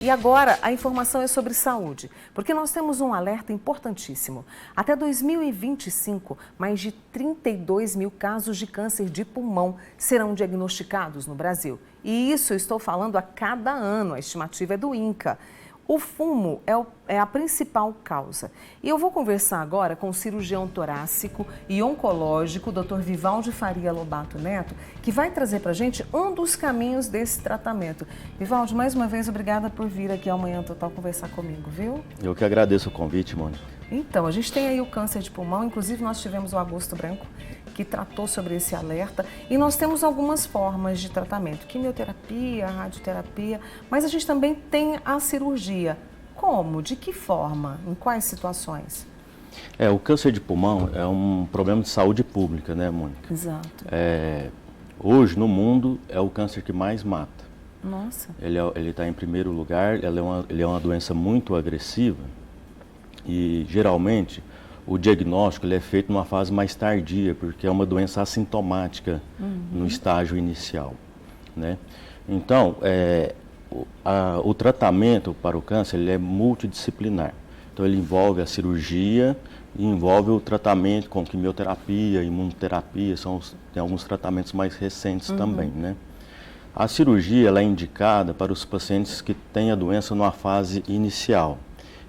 E agora a informação é sobre saúde, porque nós temos um alerta importantíssimo. Até 2025, mais de 32 mil casos de câncer de pulmão serão diagnosticados no Brasil. E isso eu estou falando a cada ano, a estimativa é do INCA. O fumo é a principal causa. E eu vou conversar agora com o cirurgião torácico e oncológico, Dr. Vivaldi Faria Lobato Neto, que vai trazer para a gente um dos caminhos desse tratamento. Vivaldi, mais uma vez, obrigada por vir aqui ao Manhã Total conversar comigo, viu? Eu que agradeço o convite, Mônica. Então, a gente tem aí o câncer de pulmão, inclusive nós tivemos o Agosto Branco, que tratou sobre esse alerta, e nós temos algumas formas de tratamento, quimioterapia, radioterapia, mas a gente também tem a cirurgia. Como? De que forma? Em quais situações? O câncer de pulmão é um problema de saúde pública, né, Mônica? Exato. Hoje, no mundo, é o câncer que mais mata. Nossa. Ele está em primeiro lugar, ele é uma doença muito agressiva e, geralmente, o diagnóstico ele é feito numa fase mais tardia, porque é uma doença assintomática no estágio inicial, né? Então, o tratamento para o câncer ele é multidisciplinar. Então, ele envolve a cirurgia e envolve o tratamento com quimioterapia, imunoterapia, tem alguns tratamentos mais recentes também, né? A cirurgia ela é indicada para os pacientes que têm a doença numa fase inicial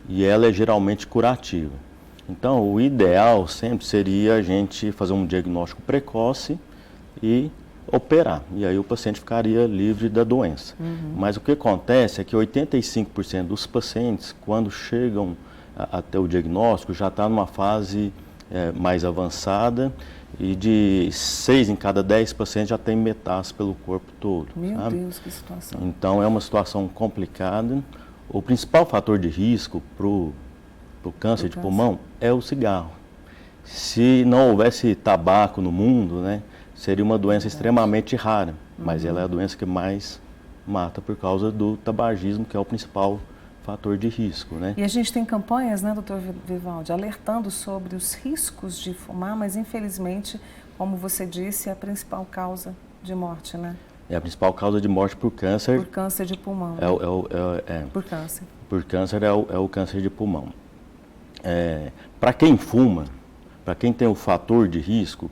e ela é geralmente curativa. Então, o ideal sempre seria a gente fazer um diagnóstico precoce e operar. E aí o paciente ficaria livre da doença. Mas o que acontece é que 85% dos pacientes, quando chegam até o diagnóstico, já está numa fase mais avançada e de 6 em cada 10 pacientes já tem metástase pelo corpo todo. Meu sabe? Deus, que situação. Então, é uma situação complicada. O principal fator de risco para o câncer de pulmão é o cigarro. Se não houvesse tabaco no mundo, né, seria uma doença extremamente rara, mas ela é a doença que mais mata por causa do tabagismo, que é o principal fator de risco, né? E a gente tem campanhas, né, doutor Vivaldi, alertando sobre os riscos de fumar, mas infelizmente, como você disse, é a principal causa de morte, né? É a principal causa de morte por câncer. Por câncer de pulmão. Por câncer. Por câncer é o câncer de pulmão. Para quem fuma, para quem tem o fator de risco,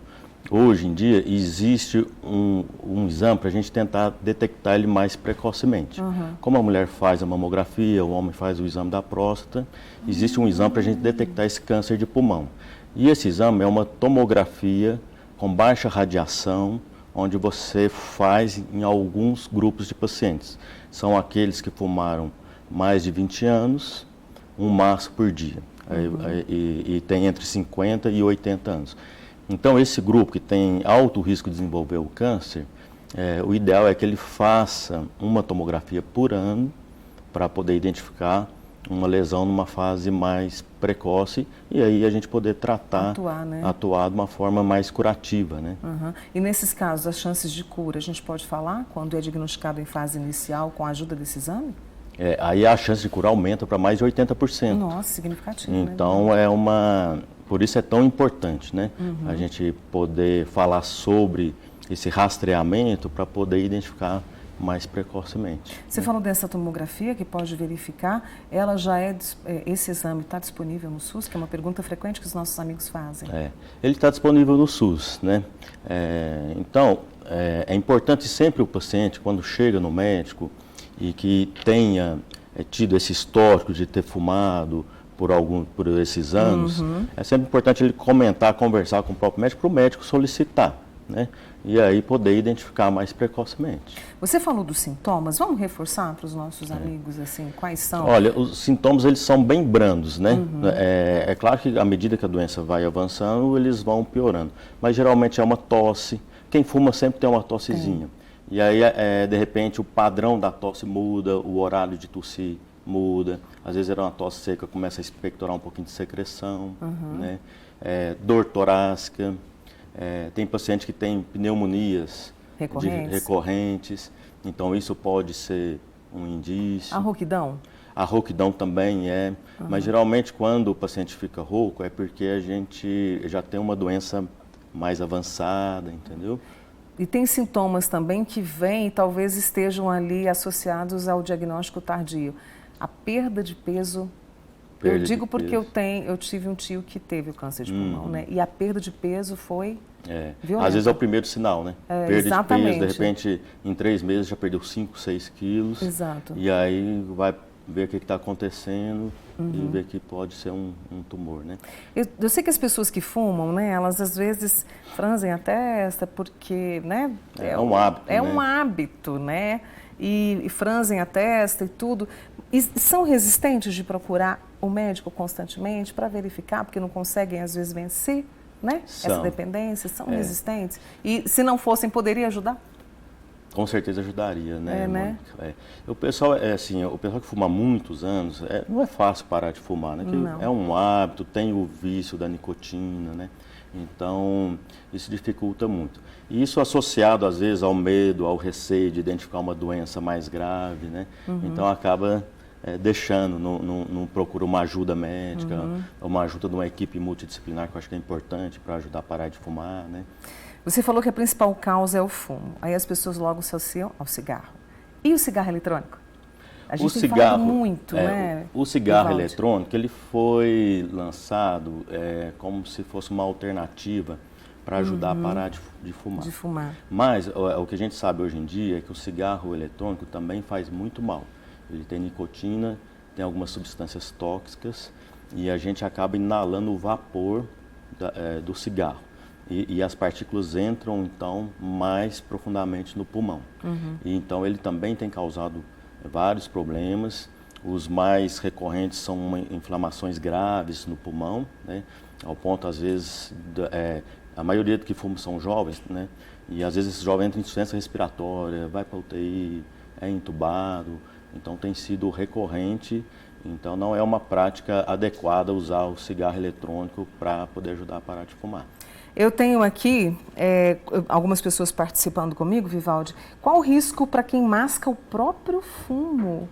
hoje em dia existe um exame para a gente tentar detectar ele mais precocemente. Como a mulher faz a mamografia, o homem faz o exame da próstata, existe um exame para a gente detectar esse câncer de pulmão. E esse exame é uma tomografia com baixa radiação, onde você faz em alguns grupos de pacientes. São aqueles que fumaram mais de 20 anos, um maço por dia. E tem entre 50 e 80 anos. Então, esse grupo que tem alto risco de desenvolver o câncer, o ideal é que ele faça uma tomografia por ano para poder identificar uma lesão numa fase mais precoce e aí a gente poder tratar, atuar de uma forma mais curativa, né? E nesses casos, as chances de cura, a gente pode falar quando é diagnosticado em fase inicial com a ajuda desse exame? Aí a chance de cura aumenta para mais de 80%. Nossa, significativo. Então, por isso é tão importante, né? A gente poder falar sobre esse rastreamento para poder identificar mais precocemente. Você falou dessa tomografia que pode verificar, ela já esse exame está disponível no SUS, que é uma pergunta frequente que os nossos amigos fazem. Ele está disponível no SUS, né? Então, é importante sempre o paciente, quando chega no médico, e que tenha tido esse histórico de ter fumado por esses anos, é sempre importante ele conversar com o próprio médico, para o médico solicitar, né? E aí poder identificar mais precocemente. Você falou dos sintomas, vamos reforçar para os nossos amigos, assim, quais são? Olha, os sintomas eles são bem brandos, né? É claro que à medida que a doença vai avançando, eles vão piorando, mas geralmente é uma tosse, quem fuma sempre tem uma tossezinha. E aí, de repente, o padrão da tosse muda, o horário de tossir muda. Às vezes era uma tosse seca, começa a expectorar um pouquinho de secreção, né? Dor torácica. Tem paciente que tem pneumonias recorrentes. Então, isso pode ser um indício. A rouquidão? A rouquidão também mas geralmente quando o paciente fica rouco é porque a gente já tem uma doença mais avançada, entendeu? E tem sintomas também que vêm e talvez estejam ali associados ao diagnóstico tardio. A perda de peso, eu digo porque eu tive um tio que teve o câncer de pulmão, né? E a perda de peso foi violenta. Às vezes é o primeiro sinal, né? Perda exatamente. de peso, de repente, em 3 meses já perdeu 5, 6 quilos. Exato. E aí vai ver o que está acontecendo e ver que pode ser um tumor, né? Eu sei que as pessoas que fumam, né, elas às vezes franzem a testa porque, né? É um hábito, É um hábito, né? E franzem a testa e tudo. E são resistentes de procurar o médico constantemente para verificar, porque não conseguem às vezes vencer, né? Essa dependência, são resistentes. E se não fossem, poderia ajudar? Com certeza ajudaria, né, né? Mônica? O pessoal, o pessoal que fuma há muitos anos, não é fácil parar de fumar, né? Que é um hábito, tem o vício da nicotina, né? Então, isso dificulta muito. E isso associado, às vezes, ao medo, ao receio de identificar uma doença mais grave, né? Então, acaba deixando, não procura uma ajuda médica, uma ajuda de uma equipe multidisciplinar, que eu acho que é importante para ajudar a parar de fumar, né? Você falou que a principal causa é o fumo. Aí as pessoas logo associam ao cigarro. E o cigarro eletrônico? A gente tem falado muito, né? O cigarro eletrônico, ele foi lançado como se fosse uma alternativa para ajudar a parar de fumar. De fumar. Mas o que a gente sabe hoje em dia é que o cigarro eletrônico também faz muito mal. Ele tem nicotina, tem algumas substâncias tóxicas e a gente acaba inalando o vapor do cigarro. E as partículas entram, então, mais profundamente no pulmão. E, então, ele também tem causado vários problemas. Os mais recorrentes são inflamações graves no pulmão, né? Ao ponto, às vezes, a maioria do que fumam são jovens, né? E, às vezes, esse jovem entra em insuficiência respiratória, vai para a UTI, é entubado. Então, tem sido recorrente. Então, não é uma prática adequada usar o cigarro eletrônico para poder ajudar a parar de fumar. Eu tenho aqui algumas pessoas participando comigo, Vivaldi. Qual o risco para quem masca o próprio fumo?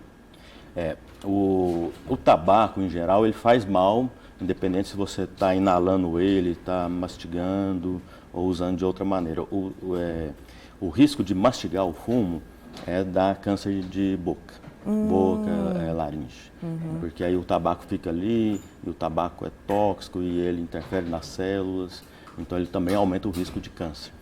O tabaco, em geral, ele faz mal, independente se você está inalando ele, está mastigando ou usando de outra maneira. O risco de mastigar o fumo é dar câncer de boca. Laringe. Porque aí o tabaco fica ali, e o tabaco é tóxico e ele interfere nas células. Então, ele também aumenta o risco de câncer.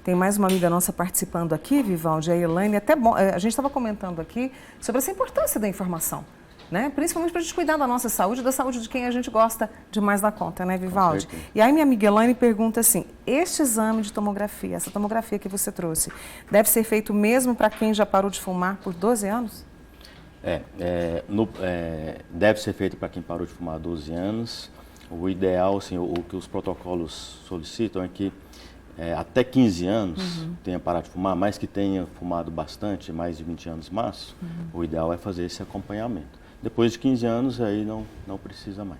Tem mais uma amiga nossa participando aqui, Vivaldi, a Elaine. Até bom, a gente estava comentando aqui sobre essa importância da informação, né? Principalmente para a gente cuidar da nossa saúde e da saúde de quem a gente gosta demais da conta, né, Vivaldi? E aí minha amiga Elaine pergunta assim, este exame de tomografia, essa tomografia que você trouxe, deve ser feito mesmo para quem já parou de fumar por 12 anos? Deve ser feito para quem parou de fumar há 12 anos. O ideal, assim, o que os protocolos solicitam é que até 15 anos tenha parado de fumar, mas que tenha fumado bastante, mais de 20 anos máximo, o ideal é fazer esse acompanhamento. Depois de 15 anos, aí não precisa mais.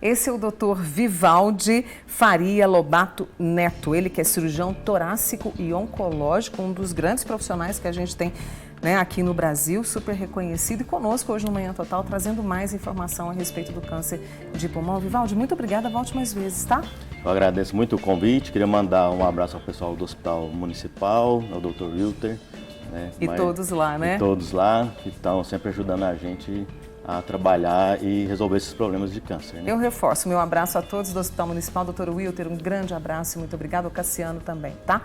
Esse é o Dr. Vivaldi Faria Lobato Neto, ele que é cirurgião torácico e oncológico, um dos grandes profissionais que a gente tem, né, aqui no Brasil, super reconhecido, e conosco hoje no Manhã Total, trazendo mais informação a respeito do câncer de pulmão. Vivaldi, muito obrigada, volte mais vezes, tá? Eu agradeço muito o convite, queria mandar um abraço ao pessoal do Hospital Municipal, ao Dr. Wilter. Né, todos lá, né? E todos lá, que estão sempre ajudando a gente a trabalhar e resolver esses problemas de câncer. Né? Eu reforço meu abraço a todos do Hospital Municipal, Dr. Wilter, um grande abraço e muito obrigado, ao Cassiano também, tá?